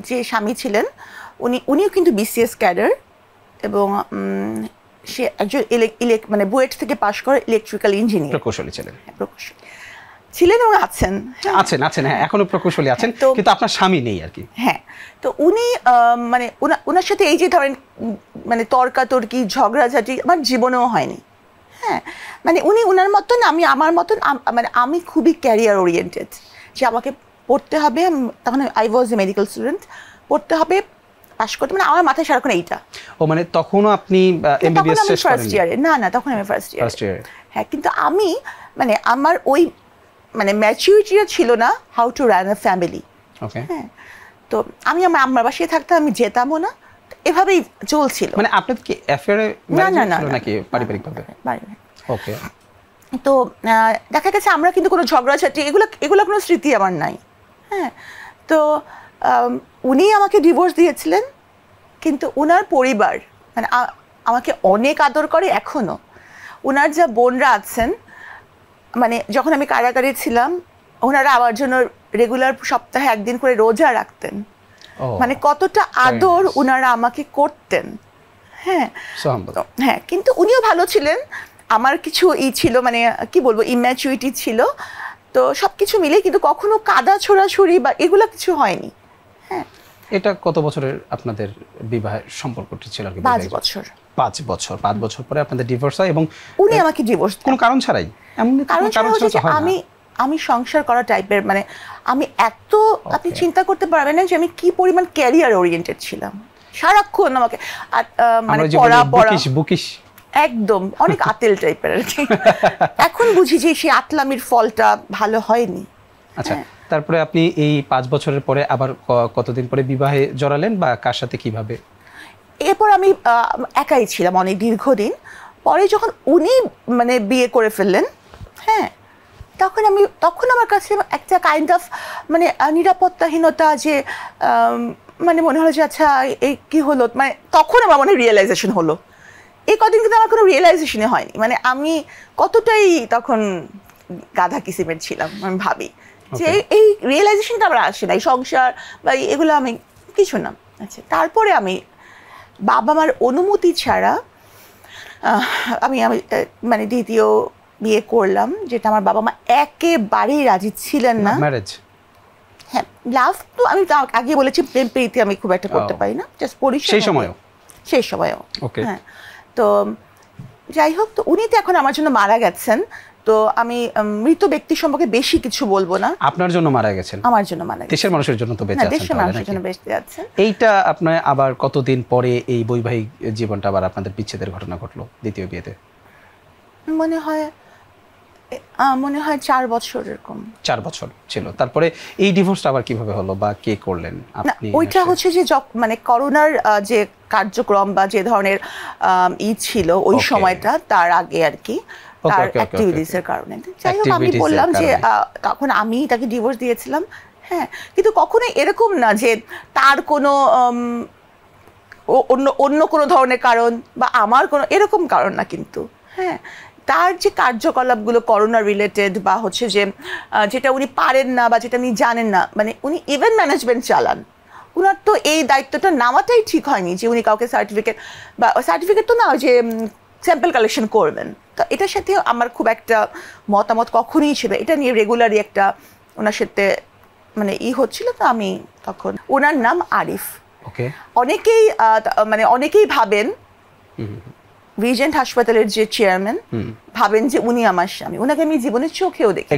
যে স্বামী ছিলেন উনিও কিন্তু বিসিএস ক্যাডার এবং সে একজন মানে বুয়েট থেকে পাশ করে ইলেকট্রিক্যাল ইঞ্জিনিয়ার প্রকৌশলী ছিলেন। ছিলেন এবং আছেন হ্যাঁ এখনো প্রকৌশলী আছেন, কিন্তু আপনার স্বামী নেই আর কি। হ্যাঁ, তো উনি মানে ওনার সাথে এই যে ধরেন মানে তর্কাতর্কি ঝগড়াঝাটি আমার জীবনেও হয়নি। হ্যাঁ, মানে উনি ওনার মতন, আমি আমার মতন, মানে আমি খুবই ক্যারিয়ার ওরিয়েন্টেড, যে আমাকে পড়তে হবে। তখন I was A medical student, পড়তে হবে, পাশ করতে, মানে আমার মাথায় সারাক্ষণ এইটা। ও মানে তখনও আপনি এমবিবিএস শেষ করেননি? ফার্স্ট ইয়ারে না, তখন আমি ফার্স্ট ইয়ারে। হ্যাঁ, কিন্তু আমি মানে আমার ওই মানে ম্যাচুরিটিও ছিল না how to run a family. Okay, হ্যাঁ, তো আমি আমার বাসায় থাকতাম, আমি যেতামও না, এভাবেই চলছিল। মানে আপনি কি অ্যাফেয়ারে ম্যারেজ ছিল নাকি পারিবারিকভাবে? ওকে, তো দেখা গেছে আমরা কিন্তু কোনো ঝগড়াঝাটি এগুলো কোনো স্মৃতি আমার নাই। হ্যাঁ, তো উনি আমাকে ডিভোর্স দিয়েছিলেন, কিন্তু ওনার পরিবার মানে আমাকে অনেক আদর করে এখনো। ওনার যা বোনরা আছেন, মানে যখন আমি কারাগারে ছিলাম ওনারা আমার জন্য রেগুলার সপ্তাহে একদিন করে রোজা রাখতেন। মানে কতটা আদর ওনারা আমাকে করতেন। হ্যাঁ হ্যাঁ, কিন্তু উনিও ভালো ছিলেন। আমার কিছু ছিল, মানে কি বলবো, ইম্যাচুরিটি ছিল, তো সবকিছু মিলে কিন্তু কখনো কাদা ছোড়াছুড়ি বা এগুলো কিছু হয়নি। হ্যাঁ, এটা কত বছরের আপনাদের বিবাহের সম্পর্কটি ছিল? 5 বছর। 5 বছর। 5 বছর পরে আপনাদের ডিভোর্স হয় এবং উনি আমাকে ডিভোর্স কোনো কারণ ছাড়াই? এমন কারণ হচ্ছে আমি সংসার করা টাইপের, মানে আমি এত, আপনি চিন্তা করতে পারবেন না যে আমি কি পরিমাণ ক্যারিয়ার ওরিয়েন্টেড ছিলাম। সারাক্ষণ আমাকে মানে পড়া বুকিশ একদম অনেক আতেল টাইপের আর কি। এখন বুঝি যে সেই আতলামির ফলটা ভালো হয়নি। আচ্ছা, তারপরে আপনি এই 5 বছরের পরে আবার কতদিন পরে বিবাহে জড়ালেন বা কার সাথে কিভাবে? এরপর আমি একাই ছিলাম অনেক দীর্ঘদিন। পরে যখন উনি মানে বিয়ে করে ফেললেন, হ্যাঁ, তখন আমার কাছে একটা কাইন্ড অফ মানে নিরাপত্তাহীনতা, যে মানে মনে হলো যে আচ্ছা এই কি হলো, মানে তখন আমার মনে রিয়েলাইজেশন হলো। এই কদিন কিন্তু আমার কোনো রিয়েলাইজেশনই হয়নি, মানে আমি কতটাই তখন গাধা কিসিমের ছিলাম। আমি ভাবি যে এই রিয়েলাইজেশনটা আমার আসে না, এই সংসার বা এগুলো আমি কিছু না। আচ্ছা, তারপরে আমি বাবা মার অনুমতি ছাড়া আমি মানে দ্বিতীয় বিয়ে করলাম, যেটা আমার বাবা মা একেবারেই রাজি ছিলেন না। ম্যারেজ? হ্যাঁ, লাভ তো আমি আগে বলেছি, প্রেম প্রীতি আমি খুব একটা করতে পারি না, জাস্ট পরিচয়। সেই সময়ও হ্যাঁ। তো যাই হোক, তো উনি তো এখন আমার জন্য মারা গেছেন, তো আমি মৃত ব্যক্তি সম্পর্কে বেশি কিছু বলবো না। আপনার জন্য মারা গেছেন? আমার জন্য মারা গেছেন। দেশের মানুষের জন্য তো বেঁচে আছেন? দেশের মানুষের জন্য বেঁচে আছেন। এইটা আপনার আবার কতদিন পরে এই বৈবাহিক জীবনটা আবার আপনাদের বিচ্ছেদের ঘটনা ঘটলো দ্বিতীয় বিয়েতে? মনে হয় 4 বছর এরকম। 4 বছর ছিল। তারপরে এই ডিভোর্সটা আবার কিভাবে হলো বা কে করলেন আপনি? ওইটা হচ্ছে যে মানে করোনার যে কার্যক্রম বা যে ধরনের ছিল ওই সময়টা, তার আগে আর কি, তার অ্যাক্টিভিটিসের কারণে। যাই হোক, আমি বললাম যে তখন আমি তাকে ডিভোর্স দিয়েছিলাম। হ্যাঁ, কিন্তু কখনোই এরকম না যে তার কোনো অন্য কোনো ধরনের কারণ বা আমার কোনো এরকম কারণ না, কিন্তু হ্যাঁ, তার যে কার্যকলাপগুলো করোনা রিলেটেড বা হচ্ছে যে যেটা উনি পারেন না বা যেটা উনি জানেন না, মানে উনি ইভেন্ট ম্যানেজমেন্ট চালান, উনার তো এই দায়িত্বটা নেওয়াটাই ঠিক হয়নি যে উনি কাউকে সার্টিফিকেট তো না, যে স্যাম্পল কালেকশন করবেন। তো এটার সাথে আমার খুব একটা মতামত কখনোই ছিল, এটা নিয়ে রেগুলারই একটা ওনার সাথে মানে হচ্ছিল। তো আমি তখন, ওনার নাম আরিফ। অনেকেই ভাবেন রিজেন্ট হাসপাতালের যে চেয়ারম্যান, ভাবেন যে উনি আমার স্বামী। ওনাকে আমি জীবনের চোখেও দেখি।